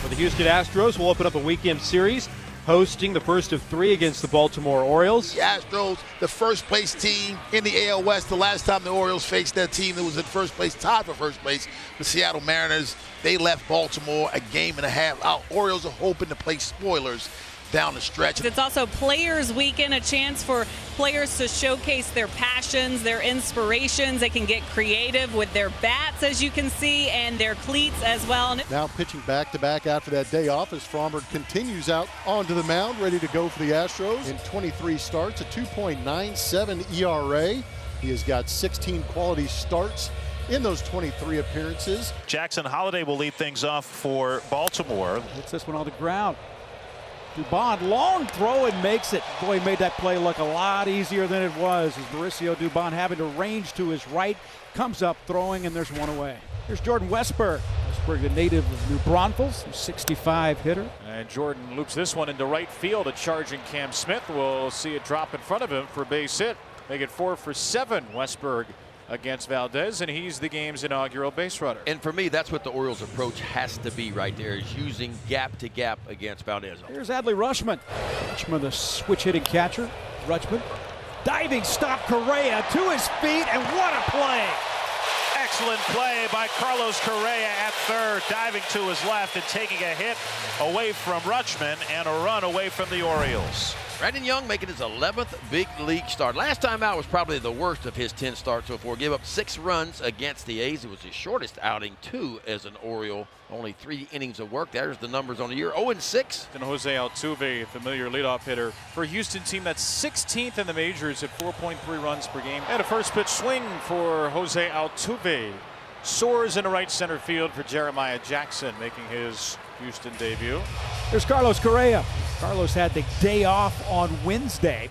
For the Houston Astros will open up a weekend series, hosting the first of 3 against the Baltimore Orioles. The Astros, the first place team in the AL West. The last time the Orioles faced that team that was in first place, tied for first place, the Seattle Mariners, they left Baltimore a game and a half out. Orioles are hoping to play spoilers down the stretch. It's also Players Weekend, a chance for players to showcase their passions, their inspirations. They can get creative with their bats, as you can see, and their cleats as well. Now pitching back-to-back after that day off as Fromberg continues out onto the mound, ready to go for the Astros. In 23 starts, a 2.97 ERA. He has got 16 quality starts in those 23 appearances. Jackson Holliday will lead things off for Baltimore. Hits this one on the ground. Dubon, long throw and makes it. Boy, he made that play look a lot easier than it was as Mauricio Dubon having to range to his right, comes up throwing, and there's one away. Here's Jordan Westberg. Westberg, the native of New Braunfels, 65 hitter. And Jordan loops this one into right field. A charging Cam Smith will see it drop in front of him for a base hit. Make it 4 for 7. Westberg against Valdez, and he's the game's inaugural base runner. And for me, that's what the Orioles' approach has to be right there, is using gap to gap against Valdez. Here's Adley Rutschman. Rutschman, the switch hitting catcher. Rutschman, diving stop Correa to his feet, and what a play! Excellent play by Carlos Correa at third, diving to his left and taking a hit away from Rutschman and a run away from the Orioles. Brandon Young making his 11th big league start. Last time out was probably the worst of his 10 starts so far. Gave up 6 runs against the A's. It was his shortest outing, too, as an Oriole. Only 3 innings of work. There's the numbers on the year. 0-6. And Jose Altuve, familiar leadoff hitter for Houston team that's 16th in the majors at 4.3 runs per game. And a first pitch swing for Jose Altuve. Soars into right center field for Jeremiah Jackson, making his Houston debut. There's Carlos Correa. Carlos had the day off on Wednesday.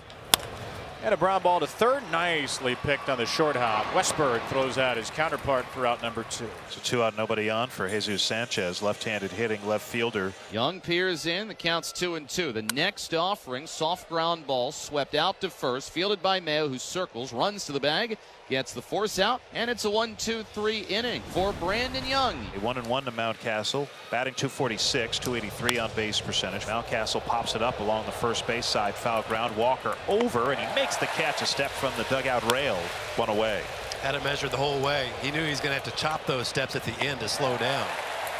And a ground ball to third, nicely picked on the short hop. Westberg throws out his counterpart for out number 2. So 2 out, nobody on for Jesus Sanchez, left-handed hitting left fielder. Young peers in, the count's 2-2. The next offering, soft ground ball, swept out to first, fielded by Mayo, who circles, runs to the bag, gets the force out, and it's a 1-2-3 inning for Brandon Young. A 1-1 to Mountcastle, batting .246, .283 on base percentage. Mountcastle pops it up along the first base side, foul ground. Walker over, and he makes the catch a step from the dugout rail. 1 away. Had to measure the whole way. He knew he was going to have to chop those steps at the end to slow down.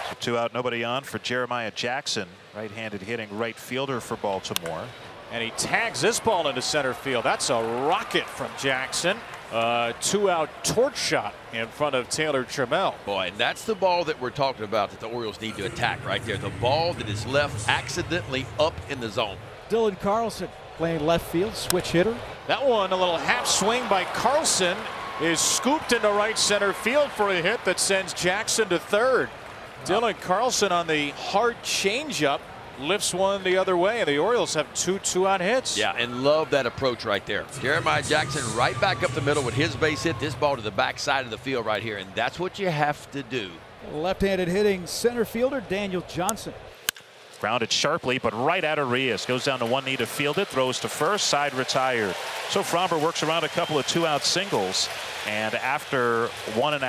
So 2 out, nobody on for Jeremiah Jackson, right-handed hitting right fielder for Baltimore. And he tags this ball into center field. That's a rocket from Jackson. 2-out torch shot in front of Taylor Trammell. Boy, and that's the ball that we're talking about that the Orioles need to attack right there. The ball that is left accidentally up in the zone. Dylan Carlson playing left field, switch hitter. That one, a little half swing by Carlson, is scooped into right center field for a hit that sends Jackson to third. Dylan Carlson on the hard changeup lifts one the other way, and the Orioles have 2 2-out hits. Yeah, and love that approach right there. Jeremiah Jackson right back up the middle with his base hit. This ball to the backside of the field right here, and that's what you have to do. Left-handed hitting center fielder Daniel Johnson. Grounded sharply, but right at Arias. Goes down to one knee to field it, throws to first, side retired. So Fromber works around a couple of 2-out singles. And after 1.5,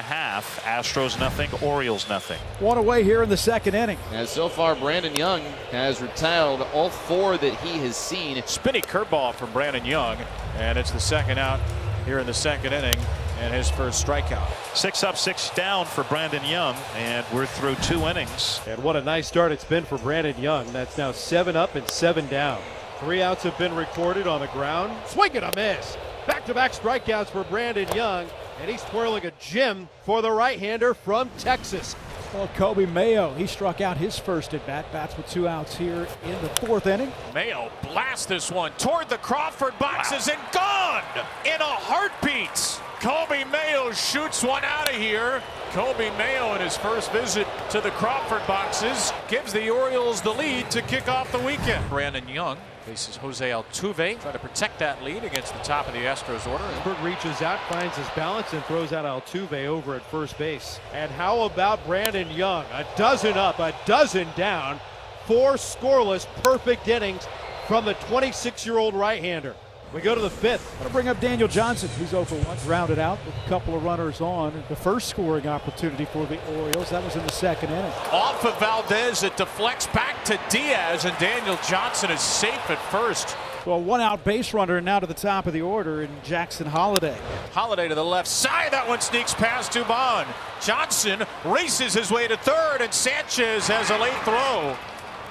Astros nothing, Orioles nothing. 1 away here in the second inning. As so far, Brandon Young has retired all 4 that he has seen. Spinny curveball from Brandon Young, and it's the second out here in the second inning, and his first strikeout. 6 up, 6 down for Brandon Young, and we're through 2 innings. And what a nice start it's been for Brandon Young. That's now 7 up and 7 down. 3 outs have been recorded on the ground. Swing and a miss. Back-to-back strikeouts for Brandon Young, and he's twirling a gem for the right-hander from Texas. Well, Kobe Mayo, he struck out his first at bat. Bats with 2 outs here in the 4th inning. Mayo blasts this one toward the Crawford boxes and gone in a heartbeat. Kobe Mayo shoots one out of here. Kobe Mayo in his first visit to the Crawford boxes gives the Orioles the lead to kick off the weekend. Brandon Young faces Jose Altuve, trying to protect that lead against the top of the Astros order. Berg reaches out, finds his balance, and throws out Altuve over at first base. And how about Brandon Young? A dozen up, a dozen down, 4 scoreless perfect innings from the 26-year-old right-hander. We go to the 5th. Going to bring up Daniel Johnson. He's 0 for 1, grounded out with a couple of runners on. The first scoring opportunity for the Orioles, that was in the second inning. Off of Valdez, it deflects back to Diaz, and Daniel Johnson is safe at first. Well, 1-out base runner now to the top of the order in Jackson Holliday. Holliday to the left side. That one sneaks past Dubon. Johnson races his way to third, and Sanchez has a late throw.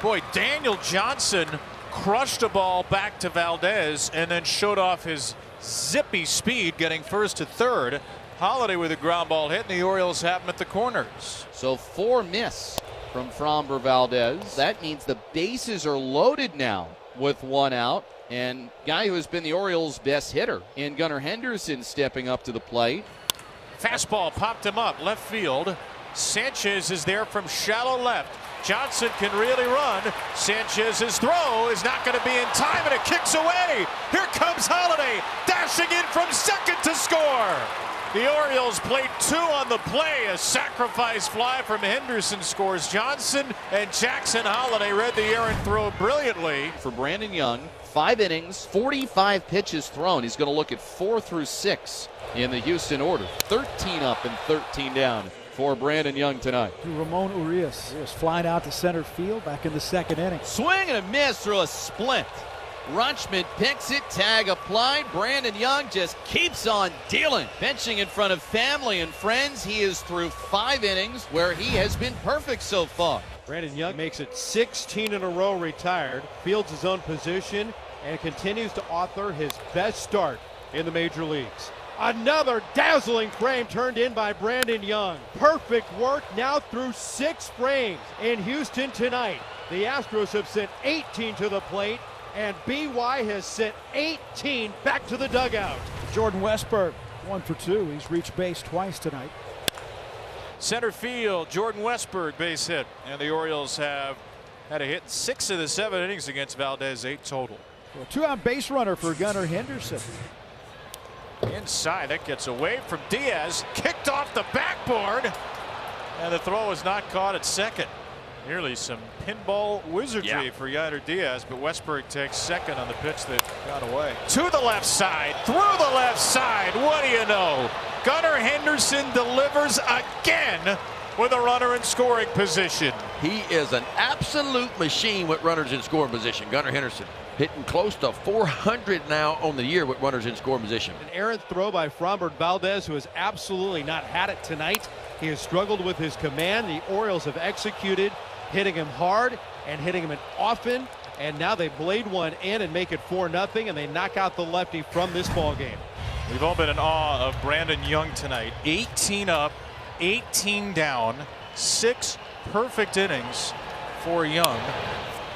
Boy, Daniel Johnson crushed a ball back to Valdez and then showed off his zippy speed getting first to third. Holliday with a ground ball hit, and the Orioles have him at the corners. So 4 miss from Framber Valdez. That means the bases are loaded now with 1 out. And guy who has been the Orioles' best hitter in Gunnar Henderson stepping up to the plate. Fastball popped him up left field. Sanchez is there from shallow left. Johnson can really run. Sanchez's throw is not going to be in time, and it kicks away. Here comes Holliday dashing in from second to score. The Orioles played 2 on the play. A sacrifice fly from Henderson scores Johnson, and Jackson Holliday read the errant throw brilliantly. For Brandon Young, 5 innings, 45 pitches thrown. He's going to look at 4 through 6 in the Houston order. 13 up and 13 down for Brandon Young tonight. Ramon Urias is flying out to center field back in the second inning. Swing and a miss through a splint. Rutschman picks it, tag applied. Brandon Young just keeps on dealing. Benching in front of family and friends. He is through 5 innings where he has been perfect so far. Brandon Young makes it 16 in a row retired, fields his own position, and continues to author his best start in the major leagues. Another dazzling frame turned in by Brandon Young. Perfect work now through 6 frames in Houston tonight. The Astros have sent 18 to the plate, and BY has sent 18 back to the dugout. Jordan Westburg, 1 for 2. He's reached base twice tonight. Center field, Jordan Westburg base hit, and the Orioles have had a hit in 6 of the 7 innings against Valdez, 8 total. Well, 2-out base runner for Gunnar Henderson. Inside, that gets away from Diaz, kicked off the backboard, and the throw is not caught at second. Nearly some pinball wizardry for Yadier Diaz, but Westburg takes second on the pitch that got away. To the left side, through the left side, what do you know? Gunnar Henderson delivers again with a runner in scoring position. He is an absolute machine with runners in scoring position. Gunnar Henderson hitting close to 400 now on the year with runners in scoring position. An errant throw by Framber Valdez, who has absolutely not had it tonight. He has struggled with his command. The Orioles have executed, hitting him hard and hitting him often, and now they blade one in and make it 4-0, and they knock out the lefty from this ball game. We've all been in awe of Brandon Young tonight. 18 up, 18 down, 6 perfect innings for Young,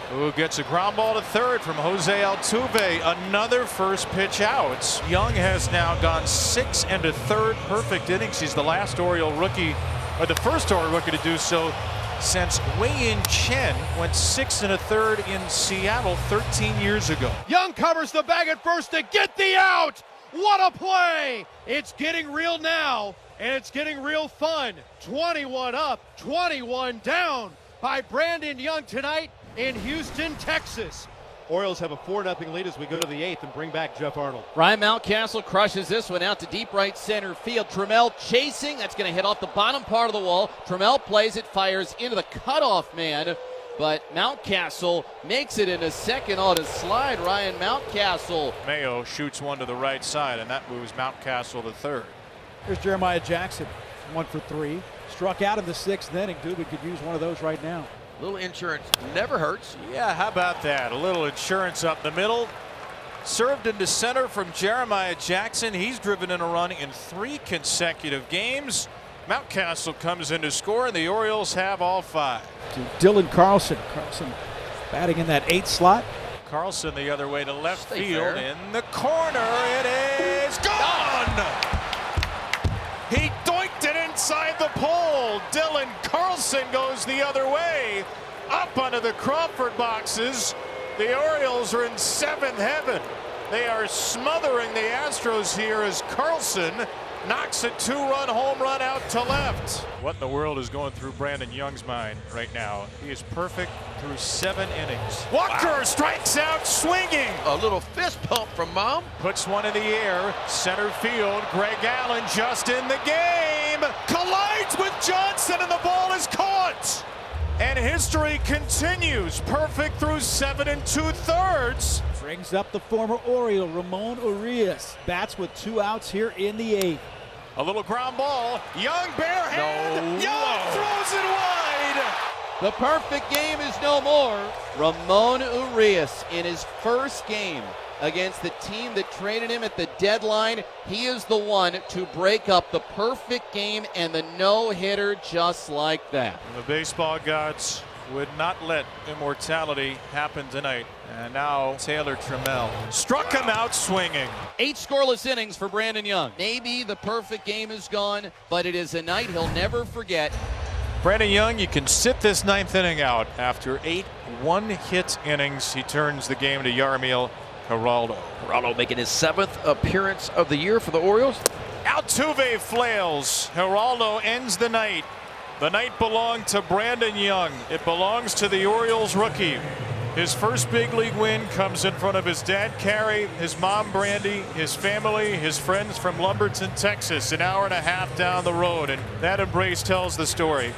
who gets a ground ball to third from Jose Altuve. Another first pitch out. Young has now gone 6 1/3 perfect innings. He's the last Oriole rookie, or the first Oriole rookie to do so since Wei-Yin Chen went 6 1/3 in Seattle 13 years ago. Young covers the bag at first to get the out. What a play! It's getting real now, and it's getting real fun. 21 up, 21 down by Brandon Young tonight in Houston, Texas. Orioles have a 4-0 lead as we go to the 8th and bring back Jeff Arnold. Ryan Mountcastle crushes this one out to deep right center field. Trammell chasing. That's going to hit off the bottom part of the wall. Trammell plays it, fires into the cutoff man, but Mountcastle makes it in a second on his slide. Ryan Mountcastle. Mayo shoots one to the right side, and that moves Mountcastle to third. Here's Jeremiah Jackson, 1 for 3. Struck out in the 6th inning. Dude, we could use one of those right now. Little insurance never hurts. Yeah, how about that? A little insurance up the middle. Served into center from Jeremiah Jackson. He's driven in a run in 3 consecutive games. Mountcastle comes in to score, and the Orioles have all 5. To Dylan Carlson. Carlson batting in that 8th slot. Carlson the other way to left Stay field. fair. In the corner. It is gone! He doinked it inside the pole. Dylan Carlson goes the other way. Up onto the Crawford boxes. The Orioles are in 7th heaven. They are smothering the Astros here as Carlson knocks a 2-run home run out to left. What in the world is going through Brandon Young's mind right now? He is perfect through 7 innings. Walker strikes out swinging. A little fist pump from Mom. Puts one in the air. Center field. Greg Allen just in the game. Collides with Johnson and the ball is caught. And history continues. Perfect through 7 2/3. Brings up the former Oriole, Ramon Urias. Bats with 2 outs here in the 8th. A little ground ball. Young bare hand. Young throws it wide. The perfect game is no more. Ramon Urias in his first game against the team that traded him at the deadline. He is the one to break up the perfect game and the no-hitter just like that. The baseball gods would not let immortality happen tonight. And now Taylor Trammell struck him out swinging. 8 scoreless innings for Brandon Young. Maybe the perfect game is gone, but it is a night he'll never forget. Brandon Young, you can sit this 9th inning out. After 8 one-hit innings, he turns the game to Yarmiel Geraldo. Geraldo making his 7th appearance of the year for the Orioles. Altuve flails. Geraldo ends the night. The night belonged to Brandon Young. It belongs to the Orioles rookie. His first big league win comes in front of his dad, Carrie, his mom, Brandy, his family, his friends from Lumberton, Texas, an hour and a half down the road. And that embrace tells the story.